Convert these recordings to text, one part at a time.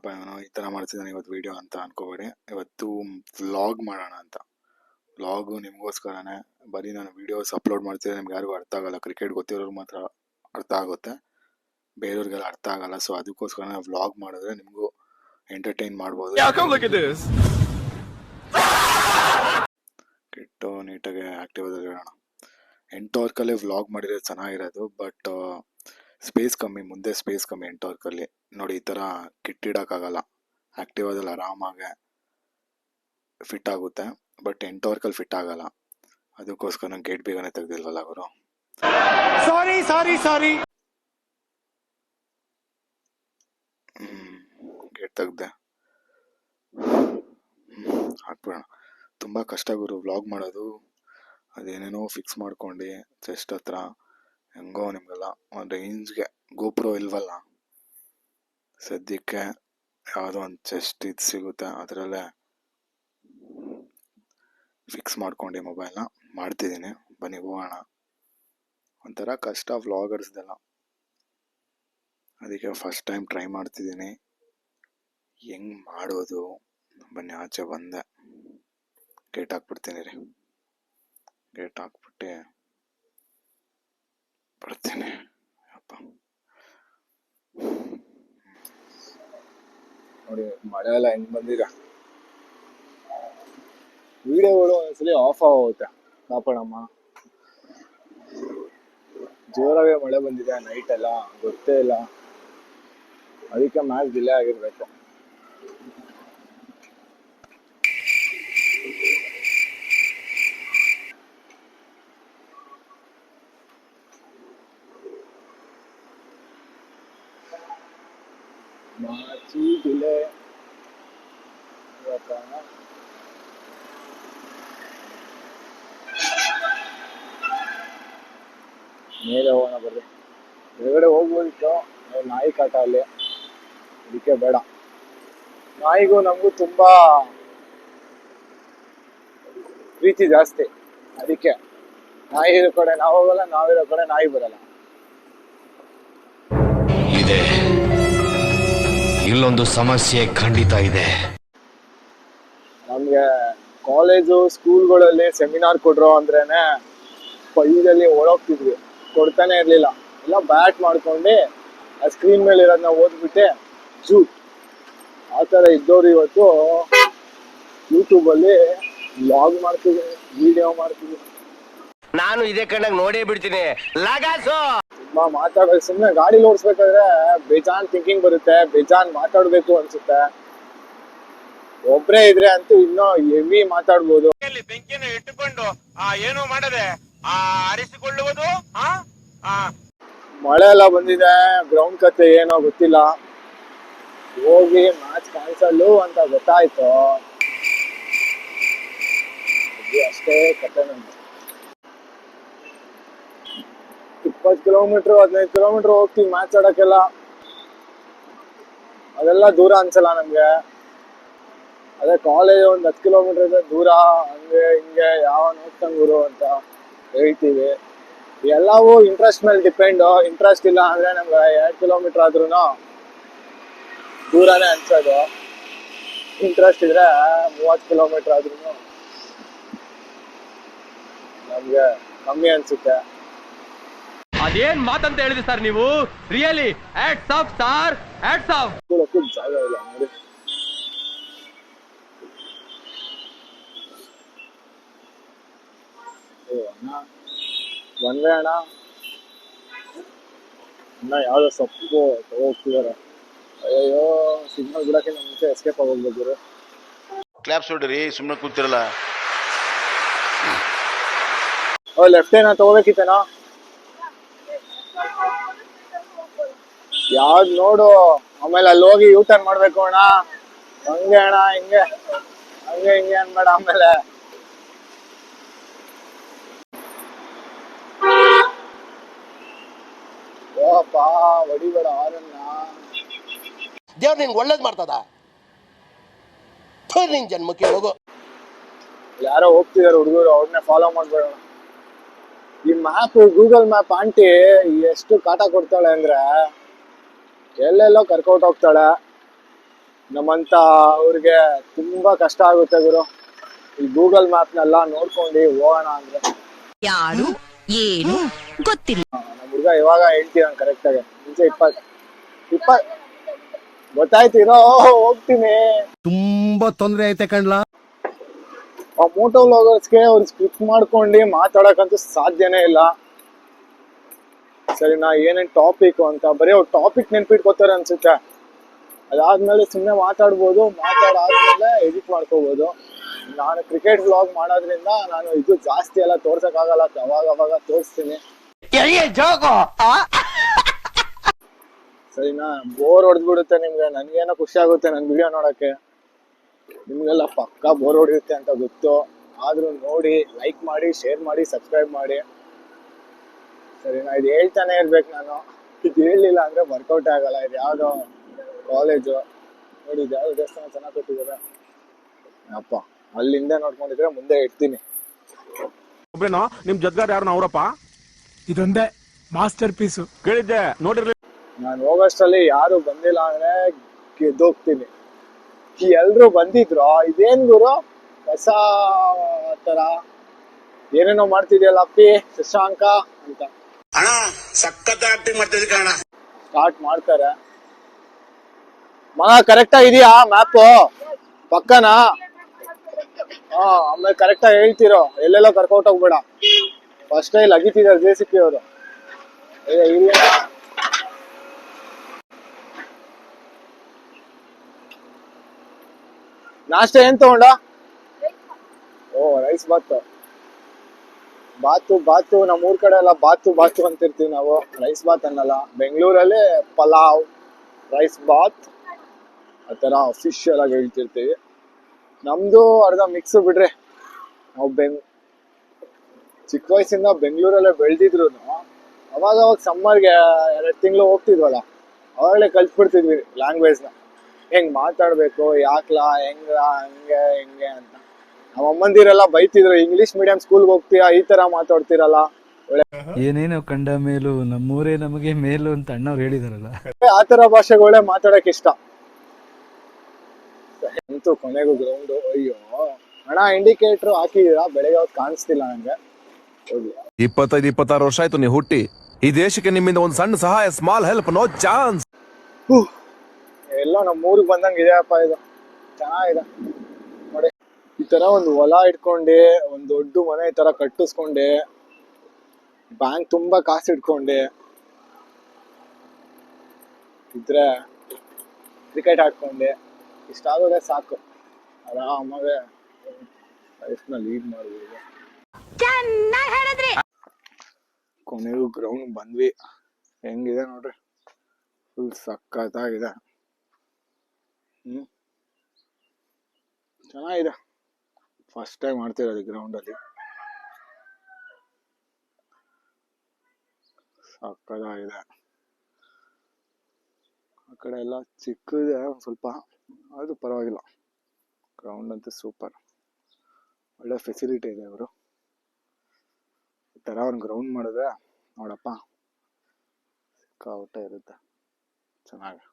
ಏನಪ್ಪ ಇವನು ಈ ಥರ ಮಾಡ್ತಿದ್ದಾನೆ ಇವತ್ತು ವೀಡಿಯೋ ಅಂತ ಅನ್ಕೋಬೇಡಿ. ಇವತ್ತು ವ್ಲಾಗ್ ಮಾಡೋಣ ಅಂತ. ವ್ಲಾಗು ನಿಮಗೋಸ್ಕರನೇ. ಬರೀ ನಾನು ವೀಡಿಯೋಸ್ ಅಪ್ಲೋಡ್ ಮಾಡ್ತಿದ್ದೆ ನಿಮ್ಗೆ ಯಾರಿಗೂ ಅರ್ಥ ಆಗಲ್ಲ. ಕ್ರಿಕೆಟ್ ಗೊತ್ತಿರೋರು ಮಾತ್ರ ಅರ್ಥ ಆಗುತ್ತೆ, ಬೇರೆಯವ್ರಿಗೆಲ್ಲ ಅರ್ಥ ಆಗಲ್ಲ. ಸೊ ಅದಕ್ಕೋಸ್ಕರ ನಾವು ವ್ಲಾಗ್ ಮಾಡಿದ್ರೆ ನಿಮಗೂ ಎಂಟರ್ಟೈನ್ ಮಾಡ್ಬೋದು. ಕೆಟ್ಟು ನೀಟಾಗಿ ಆ್ಯಕ್ಟಿವದಲ್ಲಿ ಹೇಳೋಣ. 8 ವರ್ಕಲ್ಲೇ ವ್ಲಾಗ್ ಮಾಡಿದ್ರೆ ಚೆನ್ನಾಗಿರೋದು, ಬಟ್ ಸ್ಪೇಸ್ ಕಮ್ಮಿ, ಮುಂದೆ ಸ್ಪೇಸ್ ಕಮ್ಮಿ 8 ವರ್ಕಲ್ಲಿ. ನೋಡಿ ಈ ಥರ ಕಿಟ್ಟಿಡೋಕ್ಕಾಗಲ್ಲ. ಆ್ಯಕ್ಟಿವಾದಲ್ಲಿ ಆರಾಮಾಗೆ ಫಿಟ್ ಆಗುತ್ತೆ, ಬಟ್ 8 ವರ್ಕಲ್ಲಿ ಫಿಟ್ ಆಗಲ್ಲ. ಅದಕ್ಕೋಸ್ಕರ ಗೇಟ್ ಬೇಗನೆ ತೆಗ್ದಿಲ್ವಲ್ಲ ಅವರು. ಸಾರಿ ಗೇಟ್ ತೆಗ್ದೆ, ಹಾಕ್ಬಿಡೋಣ. ತುಂಬ ಕಷ್ಟ ಗುರು ವ್ಲಾಗ್ ಮಾಡೋದು. ಅದೇನೇನೋ ಫಿಕ್ಸ್ ಮಾಡ್ಕೊಂಡು ಚೆಸ್ಟ್ ಹತ್ರ ಹೆಂಗೋ ನಿಮಗೆಲ್ಲ ಒಂದು ರೇಂಜ್ಗೆ. ಗೋಪ್ರೋ ಇಲ್ವಲ್ಲ ಸದ್ಯಕ್ಕೆ, ಯಾವುದೋ ಒಂದು ಚೆಸ್ಟ್ ಇದು ಸಿಗುತ್ತೆ ಅದರಲ್ಲೇ ಫಿಕ್ಸ್ ಮಾಡ್ಕೊಂಡು ಮೊಬೈಲ್ನ ಮಾಡ್ತಿದ್ದೀನಿ. ಬನ್ನಿ ಹೋಗೋಣ. ಒಂಥರ ಕಷ್ಟ ವ್ಲಾಗರ್ಸ್ದೆಲ್ಲ, ಅದಕ್ಕೆ ಫಸ್ಟ್ ಟೈಮ್ ಟ್ರೈ ಮಾಡ್ತಿದ್ದೀನಿ ಹೆಂಗೆ ಮಾಡೋದು. ಬನ್ನಿ ಆಚೆ ಬಂದೆ, ಗೇಟ್ ಹಾಕ್ಬಿಡ್ತೀನಿ ರೀ. ಗೇಟ್ ಹಾಕ್ಬಿಟ್ಟು ಬರ್ತೀನಿ. ಅಪ್ಪ ನೋಡಿ ಮಳೆ ಎಲ್ಲ ಹೆಂಗ್ ಬಂದಿರ. ವಿಡಿಯೋಗಳು ಒಂದ್ಸಲಿ ಆಫ್ ಆಗೋಗುತ್ತೆ. ಕಾಪಾಡಮ್ಮ, ಜೋರಾಗೆ ಮಳೆ ಬಂದಿದೆ ನೈಟ್ ಎಲ್ಲ, ಗೊತ್ತೇ ಇಲ್ಲ. ಅದಕ್ಕೆ ಮ್ಯಾಚ್ ಡಿಲೇ ಆಗಿರ್ಬೇಕು. ಮ್ಯಾಚಿ ಡಿಲೇ ಮೇಲೆ ಹೋಗೋಣ ಬರ್ರಿ. ಹೊರಗಡೆ ಹೋಗ್ಬೋದಿತ್ತು, ನಾಯಿ ಕಾಟ ಅಲ್ಲಿ, ಅದಕ್ಕೆ ಬೇಡ. ನಾಯಿಗೂ ನಮಗೂ ತುಂಬಾ ಪ್ರೀತಿ ಜಾಸ್ತಿ, ಅದಕ್ಕೆ ನಾಯಿ ಇರೋ ಕಡೆ ನಾವು ಹೋಗಲ್ಲ, ನಾವಿರೋ ಕಡೆ ನಾಯಿ ಬರಲ್ಲ. ಇದೆ ಇಲ್ಲೊಂದು ಸಮಸ್ಯೆ ಖಂಡಿತ ಇದೆ. ನಮ್ಗೆ ಕಾಲೇಜು ಸ್ಕೂಲ್ಗಳಲ್ಲಿ ಸೆಮಿನಾರ್ ಕೊಡ್ರೋ ಅಂದ್ರೇನೆ ಪೈದಲ್ಲಿ ಓಡೋಗ್ತಿದ್ವಿ, ಕೊಡ್ತಾನೆ ಇರ್ಲಿಲ್ಲ. ಎಲ್ಲ ಬ್ಯಾಟ್ ಮಾಡ್ಕೊಂಡು ಆ ಸ್ಕ್ರೀನ್ ಮೇಲೆ ಇರೋದನ್ನ ಓದ್ಬಿಟ್ಟೆ ಜೂ. ಆ ಥರ ಇದ್ದವ್ರು ಇವತ್ತು ಯೂಟ್ಯೂಬಲ್ಲಿ ವ್ಲಾಗ್ ಮಾಡ್ತಿದ್ದೀನಿ, ವಿಡಿಯೋ ಮಾಡ್ತಿದ್ದೀನಿ. ನಾನು ಇದೇ ಕಣ್ಣಾಗ ನೋಡೇ ಬಿಡ್ತೀನಿ. ತುಂಬಾ ಮಾತಾಡೋದು, ಸುಮ್ಮನೆ ಗಾಡಿ ಓಡಿಸ್ಬೇಕಾದ್ರೆ ಬೇಜಾನ್ ಥಿಂಕಿಂಗ್ ಬರುತ್ತೆ, ಬೇಜಾನ್ ಮಾತಾಡ್ಬೇಕು ಅನ್ಸುತ್ತೆ. ಒಬ್ರೇ ಇದ್ರೆ ಅಂತೂ ಇನ್ನೂ ಹೆವಿ ಮಾತಾಡ್ಬೋದು. ಬೆಂಕಿಯನ್ನು ಇಟ್ಟುಕೊಂಡು ಏನು ಮಾಡದೆ ಆರಿಸಿಕೊಳ್ಳುವುದು. ಮಳೆ ಎಲ್ಲ ಬಂದಿದೆ, ಗ್ರೌಂಡ್ ಕತೆ ಏನೋ ಗೊತ್ತಿಲ್ಲ. ಹೋಗಿ ಮ್ಯಾಚ್ ಕ್ಯಾನ್ಸಲ್ ಅಂತ ಗೊತ್ತಾಯ್ತು, ಅಷ್ಟೇ ಕತೆ. ನಮ್ಗೆ 20 ಕಿಲೋಮೀಟರ್ 15 ಕಿಲೋಮೀಟರ್ ಹೋಗ್ತೀವಿ ಮ್ಯಾಚ್ ಆಡಕ್ಕೆಲ್ಲ. ಅದೆಲ್ಲ ದೂರ ಅನ್ಸಲ್ಲ ನಮ್ಗೆ. ಅದೇ ಕಾಲೇಜ್ ಒಂದು 10 ಕಿಲೋಮೀಟರ್ ಇದೆ ದೂರ. ಹಂಗೆ ಹಿಂಗೆ ಯಾವ ನೋಡ್ತಂಗೂರು ಅಂತ ಹೇಳ್ತೀವಿ. ಎಲ್ಲವೂ ಇಂಟ್ರೆಸ್ಟ್ ಮೇಲೆ ಡಿಪೆಂಡು. ಇಂಟ್ರೆಸ್ಟ್ ಇಲ್ಲ ಅಂದ್ರೆ ನಮ್ಗೆ 2 ಕಿಲೋಮೀಟರ್ ಆದ್ರೂ ದೂರನೇ ಅನ್ಸೋದು. ಇಂಟ್ರೆಸ್ಟ್ ಇದ್ರೆ 30 ಕಿಲೋಮೀಟರ್ ಆದ್ರೂ ನಮ್ಗೆ ಕಮ್ಮಿ ಅನ್ಸುತ್ತೆ. ಅದೇನ್ ಮಾತಂತ ಹೇಳಿದ್ರಿ ಸರ್ ನೀವು? Really hats off sir, hats off. ಜಾಗ ಇಲ್ಲ ನೋಡಿ. ಅಣ್ಣ ಬಂದ್ರೆ ಅಣ್ಣ ಅಣ್ಣ ಯಾವ್ದೋ ಸೊಪ್ಪು ಹೋಗ್ತಿದಾರೆ. ಅಯ್ಯೋ ಸಿಗ್ನಲ್ ಬಿಡಕ್ಕೆ ನಮ್ಮ ಮುಂಚೆ ಎಸ್ಕೇಪ್ ಆಗೋಗ್ಬೇಕು. ಕ್ಲಾಪ್ಸ್ ಹೊಡ್ರಿ, ಸುಮ್ಮನೆ ಕೂತಿರಲ್ಲ. ಲೆಫ್ಟ್ ಏನೋ ತಗೋಬೇಕಿತ್ತೇನೋ. ಯಾವ್ದು ನೋಡು, ಆಮೇಲೆ ಅಲ್ಲಿ ಹೋಗಿ ಯೂ ಟರ್ನ್ ಮಾಡ್ಬೇಕು ಅಣ್ಣ. ಹಂಗೆ ಅಣ್ಣ ಹಿಂಗೆ ಹಂಗೆ ಹಿಂಗೆ ಅನ್ಬೇಡ. ಆಮೇಲೆ ಓಪಾ ಹೊಡಿಬೇಡ ಅವರನ್ನ. ದೇವ್ರು ನಿನ್ಗೆ ಒಳ್ಳೇದ್ ಮಾಡ್ತದ. ನಿನ್ ಜನ್ಮಕ್ಕೆ ಹೋಗು. ಯಾರೋ ಹೋಗ್ತಿದಾರೆ ಹುಡುಗರು, ಅವ್ರನ್ನೇ ಫಾಲೋ ಮಾಡ್ಬೇಡ. ಈ ಮ್ಯಾಪ್, ಗೂಗಲ್ ಮ್ಯಾಪ್ ಆಂಟಿ ಎಷ್ಟು ಕಾಟ ಕೊಡ್ತಾಳೆ ಅಂದ್ರೆ ಎಲ್ಲೆಲ್ಲೋ ಕರ್ಕೊಂಡು ಹೋಗ್ತಾಳೆ. ನಮ್ಮಂತ ಅವ್ರಿಗೆ ತುಂಬಾ ಕಷ್ಟ ಆಗುತ್ತೆ ಗುರು. ಈ ಗೂಗಲ್ ಮ್ಯಾಪ್ನೆಲ್ಲ ನೋಡ್ಕೊಂಡು ಹೋಗೋಣ ಅಂದ್ರೆ ಯಾರು ಏನು ಗೊತ್ತಿಲ್ಲ. ನಮ್ಮ ಹುಡುಗ ಇವಾಗ ಹೇಳ್ತೀವಿ ಕರೆಕ್ಟ್ ಆಗಿ. ಮುಂಚೆ 20 ಗೊತ್ತಾಯ್ತಿರೋ ಹೋಗ್ತೀನಿ. ತುಂಬಾ ತೊಂದ್ರೆ ಐತೆ ಕಣ್ಲಾ. ಆ ಮೋಟೋ ವ್ಲಾಗರ್ಸ್ಗೆ ಅವ್ರು ಸ್ಕ್ರಿಪ್ಟ್ ಮಾಡ್ಕೊಂಡು ಮಾತಾಡಕ್ಕಂತೂ ಸಾಧ್ಯನೇ ಇಲ್ಲ. ಸರಿ, ನಾ ಏನೇನ್ ಟಾಪಿಕ್ ಅಂತ ಬರೀ ಅವ್ರು ಟಾಪಿಕ್ ನೆನ್ಪಿಟ್ಕೋತಾರೆ ಅನ್ಸುತ್ತೆ. ಅದಾದ್ಮೇಲೆ ಸುಮ್ಮನೆ ಮಾತಾಡಾದ್ಮೇಲೆ ಎಡಿಟ್ ಮಾಡ್ಕೋಬಹುದು. ನಾನು ಕ್ರಿಕೆಟ್ ವ್ಲಾಗ್ ಮಾಡೋದ್ರಿಂದ ನಾನು ಇದು ಜಾಸ್ತಿ ಎಲ್ಲ ತೋರ್ಸಕ್ಕಾಗಲ್ಲ, ಅವಾಗ ತೋರಿಸ್ತೀನಿ. ಸರಿನಾ? ಬೋರ್ ಹೊಡೆದ್ಬಿಡುತ್ತೆ ನಿಮ್ಗೆ, ನನ್ಗೇನೋ ಖುಷಿ ಆಗುತ್ತೆ ನನ್ ವಿಡಿಯೋ ನೋಡಕ್ಕೆ. ನಿಮ್ಗೆಲ್ಲ ಪಕ್ಕಾ ಬೋರ್ ಹೊಡೆಯುತ್ತೆ ಅಂತ ಗೊತ್ತು. ಆದ್ರೂ ನೋಡಿ, ಲೈಕ್ ಮಾಡಿ, ಶೇರ್ ಮಾಡಿ, ಸಬ್ಸ್ಕ್ರೈಬ್ ಮಾಡಿ. ಸರಿನಾ? ಇದು ಹೇಳ್ತಾನೆ ಇರ್ಬೇಕು ನಾನು. ಇದು ಹೇಳಿಲ್ಲ ಅಂದ್ರೆ ವರ್ಕೌಟ್ ಆಗಲ್ಲ. ಇದು ಯಾವ್ದೋ ಕಾಲೇಜು ನೋಡಿ, ಇದು ಯಾವ್ದು ದೇವಸ್ಥಾನ ಚೆನ್ನಾಗಿ ಕೊಟ್ಟಿದ್ದಾರೆ ಅಪ್ಪ. ಅಲ್ಲಿಂದ ನೋಡ್ಕೊಂಡಿದ್ರೆ ಮುಂದೆ ಇಡ್ತೀನಿ. ಒಬ್ರೇನೋ ನಿಮ್ ಜೊತೆಗಾರ ಯಾರು ಅವರಪ್ಪ? ಇದೊಂದೇ ಮಾಸ್ಟರ್ ಪೀಸು ಕೇಳಿದ್ದೆ, ನೋಡಿರ್ಲಿ. ನಾನು ಹೋಗೋಷ್ಟರಲ್ಲಿ ಯಾರು ಬಂದಿಲ್ಲ ಅಂದ್ರೆ ಗೆದ್ದೋಗ್ತೀನಿ. ಎಲ್ರು ಬಂದಿದ್ರು. ಇದೇನ್ ಗುರು ಹೊಸ ತರ ಏನೇನೋ ಮಾಡ್ತಿದ್ಯಲ್ಲ ಅಪ್ಪಿ ಶಶಾಂಕ ಅಂತ ಸ್ಟಾರ್ಟ್ ಮಾಡ್ತಾರೆ. ಮಗ ಕರೆಕ್ಟ್ ಆಗಿದೆಯಾ ಮ್ಯಾಪು? ಪಕ್ಕನಾ? ಆಮೇಲೆ ಕರೆಕ್ಟ್ ಆಗಿ ಹೇಳ್ತಿರೋ, ಎಲ್ಲೆಲ್ಲೋ ಕರ್ಕೊಂಡ್ ಹೋಗ್ಬೇಡ. ಫಸ್ಟ್ ಟೈಲ್ ಅಗಿತಿದ್ದಾರೆ JCP ಅವರು. ನಾಷ್ಟ ಏನ್ ತಗೊಂಡ? ಓ, ರೈಸ್ ಬಾತು. ನಮ್ಮ ಊರ್ ಕಡೆ ಎಲ್ಲ ಬಾತು ಅಂತಿರ್ತೀವಿ ನಾವು, ರೈಸ್ ಬಾತ್ ಅನ್ನಲ್ಲ. ಬೆಂಗಳೂರಲ್ಲಿ ಪಲಾವ್, ರೈಸ್ ಬಾತ್ ಆತರ ಅಫಿಷಿಯಲ್ ಆಗಿ ಹೇಳ್ತಿರ್ತೀವಿ. ನಮ್ದು ಅರ್ಧ ಮಿಕ್ಸ್ ಬಿಡ್ರಿ. ನಾವು ಚಿಕ್ಕ ವಯಸ್ಸಿಂದ ಬೆಂಗಳೂರಲ್ಲೇ ಬೆಳೆದಿದ್ರು. ಅವಾಗ ಸಮ್ಮರ್ಗೆ 2 ತಿಂಗಳು ಹೋಗ್ತಿದ್ವಲ್ಲ, ಅವಾಗಲೇ ಕಲ್ತ್ಬಿಡ್ತಿದ್ವಿ ಲ್ಯಾಂಗ್ವೇಜ್ನ. ಹೆಂಗ್ ಮಾತಾಡ್ಬೇಕು, ಯಾಕ್ಲಾ, ಹೆಂಗೆ ಅಂತ. ನಮ್ಮ ಅಮ್ಮಂದಿರೆಲ್ಲ ಬೈತಿದ್ರು, ಇಂಗ್ಲಿಷ್ ಮೀಡಿಯಂ ಸ್ಕೂಲ್ಗೆ ಹೋಗ್ತೀಯಾ, ಈ ತರ ಮಾತಾಡ್ತಿರಲ್ಲ. ಏನೇನೋ ಕಂಡ ಮೇಲು ನಮ್ಮೂರೇ ನಮಗೆ ಮೇಲು ಅಂತ ಅಣ್ಣವ್ರು ಹೇಳಿದಾರಲ್ಲ. ಆತರ ಭಾಷೆಗಳೇ ಮಾತಾಡಕ್ ಇಷ್ಟ. ಅಂತೂ ಕೊನೆಗೂ ಗ್ರೌಂಡು. ಅಯ್ಯೋ ಅಣ್ಣ, ಇಂಡಿಕೇಟರ್ ಹಾಕಿದೀರಾ? ಬೆಳಗ್ಗೆ ಹೊತ್ತು ಕಾಣಿಸ್ತಿಲ್ಲ ನಂಗೆ. 25-26 ವರ್ಷ ಆಯ್ತು ನೀವು ಹುಟ್ಟಿ. ಈ ದೇಶಕ್ಕೆ ನಿಮ್ಮಿಂದ ಒಂದು ಸಣ್ಣ ಸಹಾಯ, ಸ್ಮಾಲ್ ಹೆಲ್ಪ್, ನೋ ಚಾನ್ಸ್. ಎಲ್ಲ ನಮ್ಮ ಊರಿಗೆ ಬಂದಂಗೆ ಇದೆಯಪ್ಪ. ಇದು ಚೆನ್ನಾಗಿದೆ ನೋಡಿ. ಈ ತರ ಒಂದು ಹೊಲ ಇಟ್ಕೊಂಡೆ, ಒಂದ್ ದೊಡ್ಡ ಮನೆ ಈ ತರ ಕಟ್ಟಿಸ್ಕೊಂಡೆ, ಬ್ಯಾಂಕ್ ತುಂಬಾ ಕಾಸು ಇಟ್ಕೊಂಡೆ ಇದ್ರೆ ಕ್ರಿಕೆಟ್ ಆಡ್ಕೊಂಡೆ, ಇಷ್ಟಾಗೋದೇ ಸಾಕು. ಆರಾಮಾಗೆ ಲೈಫ್ನ ಲೀಡ್ ಮಾಡ್ಬೋದು. ಕೊನೆಗೂ ಗ್ರೌಂಡ್ ಬಂದ್ವಿ. ಹೆಂಗಿದೆ ನೋಡ್ರಿ, ಫುಲ್ ಸಕ್ಕತ್ತಾಗಿದೆ. ಚೆನ್ನಾಗಿದೆ. ಫಸ್ಟ್ ಟೈಮ್ ಮಾಡ್ತಿರೋದು ಗ್ರೌಂಡಲ್ಲಿ. ಸಕ್ಕತ್ತಾಗಿದೆ. ಆ ಕಡೆ ಎಲ್ಲ ಚಿಕ್ಕದಿದೆ ಒಂದು ಸ್ವಲ್ಪ, ಆದ್ರೂ ಪರವಾಗಿಲ್ಲ. ಗ್ರೌಂಡ್ ಅಂತೂ ಸೂಪರ್, ಒಳ್ಳೆ ಫೆಸಿಲಿಟಿ ಇದೆ. ಅವರು ಈ ಥರ ಒಂದು ಗ್ರೌಂಡ್ ಮಾಡಿದ್ರೆ ನೋಡಪ್ಪ ಸಿಕ್ಕಾಪಟ್ಟೆ ಇರುತ್ತೆ, ಚೆನ್ನಾಗಿ.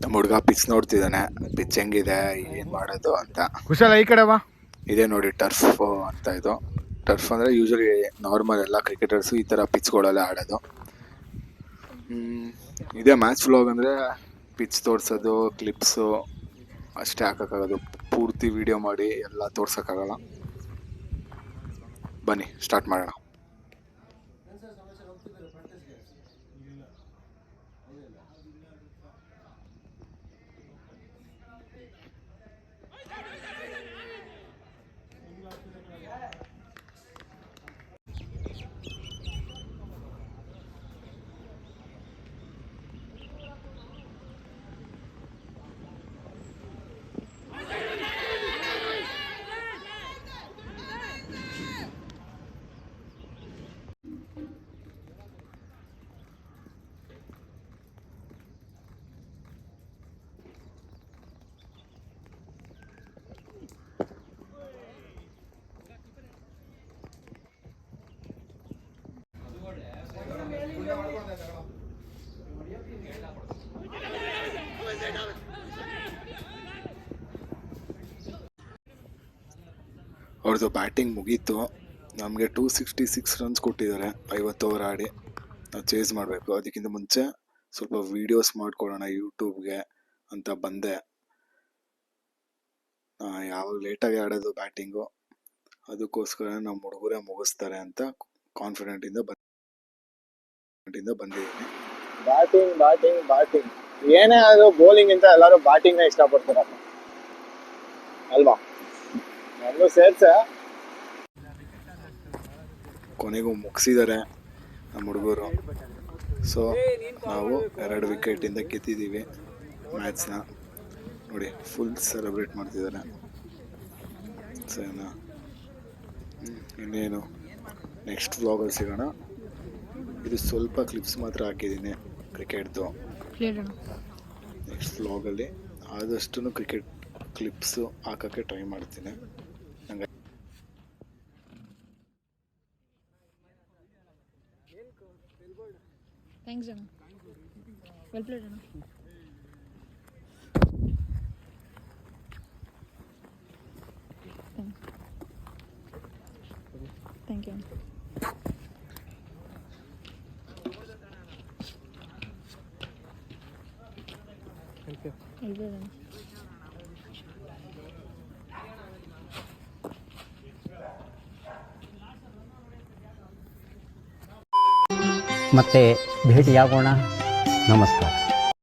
ನಮ್ಮ ಹುಡುಗ ಪಿಚ್ ನೋಡ್ತಿದ್ದಾನೆ, ಪಿಚ್ ಹೆಂಗಿದೆ, ಏನ್ ಮಾಡೋದು ಅಂತ. ಕುಶಲ ಈ ಕಡೆ ಬಾ. ಇದೇ ನೋಡಿ ಟರ್ಫ್ ಅಂತ. ಇದು ಟರ್ಫ್ ಅಂದ್ರೆ ಯೂಶಲಿ ನಾರ್ಮಲ್ ಎಲ್ಲ ಕ್ರಿಕೆಟರ್ಸು ಈ ತರ ಪಿಚ್ಗಳೆಲ್ಲ ಆಡೋದು. ಇದೇ ಮ್ಯಾಚ್ ವ್ಲಾಗ್ ಅಂದ್ರೆ ಪಿಚ್ ತೋರ್ಸೋದು, ಕ್ಲಿಪ್ಸು ಅಷ್ಟೇ ಹಾಕೋಕ್ಕಾಗೋದು. ಪೂರ್ತಿ ವಿಡಿಯೋ ಮಾಡಿ ಎಲ್ಲ ತೋರ್ಸೋಕ್ಕಾಗಲ್ಲ. ಬನ್ನಿ ಸ್ಟಾರ್ಟ್ ಮಾಡೋಣ. ಅವ್ರದ್ದು ಬ್ಯಾಟಿಂಗ್ ಮುಗೀತು. ನಮಗೆ 266 ರನ್ಸ್ ಕೊಟ್ಟಿದ್ದಾರೆ 50 ಓವರ್ ಆಡಿ. ನಾವು ಚೇಸ್ ಮಾಡಬೇಕು. ಅದಕ್ಕಿಂತ ಮುಂಚೆ ಸ್ವಲ್ಪ ವೀಡಿಯೋಸ್ ಮಾಡ್ಕೊಳ್ಳೋಣ ಯೂಟ್ಯೂಬ್ಗೆ ಅಂತ ಬಂದೆ. ಯಾವಾಗ ಲೇಟಾಗಿ ಆಡೋದು ಬ್ಯಾಟಿಂಗು, ಅದಕ್ಕೋಸ್ಕರ ನಮ್ಮ ಹುಡುಗರೇ ಮುಗಿಸ್ತಾರೆ ಅಂತ ಕಾನ್ಫಿಡೆಂಟಿಂದ ಬಂದಿದ್ದೀನಿ. ಬ್ಯಾಟಿಂಗ್ ಏನೇ ಆದ್ರೂ ಬೌಲಿಂಗ್ ಇಂತ ಎಲ್ಲರೂ ಬ್ಯಾಟಿಂಗ್ ಇಷ್ಟಪಡ್ತಾರಪ್ಪ ಅಲ್ವಾ? ನನ್ನೂ ಸೇರ್ಸೆ. ಕೊನೆಗೂ ಮುಗಿಸಿದ್ದಾರೆ ನಮ್ಮ ಹುಡುಗರು. ಸೊ ನಾವು 2 ವಿಕೆಟಿಂದ ಗೆದ್ದಿದ್ದೀವಿ ಮ್ಯಾಚ್ನ. ನೋಡಿ ಫುಲ್ ಸೆಲೆಬ್ರೇಟ್ ಮಾಡ್ತಿದ್ದಾರೆ. ಸರಿನಾ? ಇನ್ನೇನು ನೆಕ್ಸ್ಟ್ ವ್ಲಾಗಲ್ಲಿ ಸಿಗೋಣ. ಇದು ಸ್ವಲ್ಪ ಕ್ಲಿಪ್ಸ್ ಮಾತ್ರ ಹಾಕಿದ್ದೀನಿ ಕ್ರಿಕೆಟ್ದು. ನೆಕ್ಸ್ಟ್ ವ್ಲಾಗಲ್ಲಿ ಆದಷ್ಟು ಕ್ರಿಕೆಟ್ ಕ್ಲಿಪ್ಸು ಹಾಕೋಕ್ಕೆ ಟ್ರೈ ಮಾಡ್ತೀನಿ. ನಂಗೆ ಥ್ಯಾಂಕ್ಸ್ ಅಣ್ಣ. ವೆಲ್ ಪ್ಲೇಡ್ ಅಣ್ಣ. Thank you. ವೆಲ್ ಪ್ಲೇಡ್ ಅಣ್ಣ. ಮತ್ತೆ ಭೇಟಿಯಾಗೋಣ. ನಮಸ್ಕಾರ.